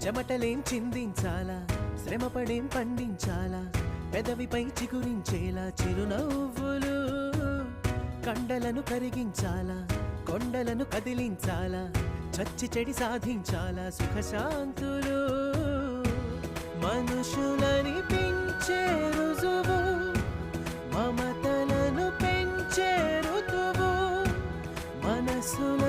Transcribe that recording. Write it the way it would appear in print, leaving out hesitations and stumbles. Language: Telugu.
చెమటలేం చిందించాలా, శ్రమపడేం పండించాలా, పెదవిపై చిగురించేలా చిరునవ్వులు. కండలను కరిగించాలా, కొండలను కదిలించాలా, చచ్చి చెడి సాధించాలా సుఖశాంతులు. మనుషులని పెంచే రుజువు, మమతలను పెంచే ఋతువు, మనసుల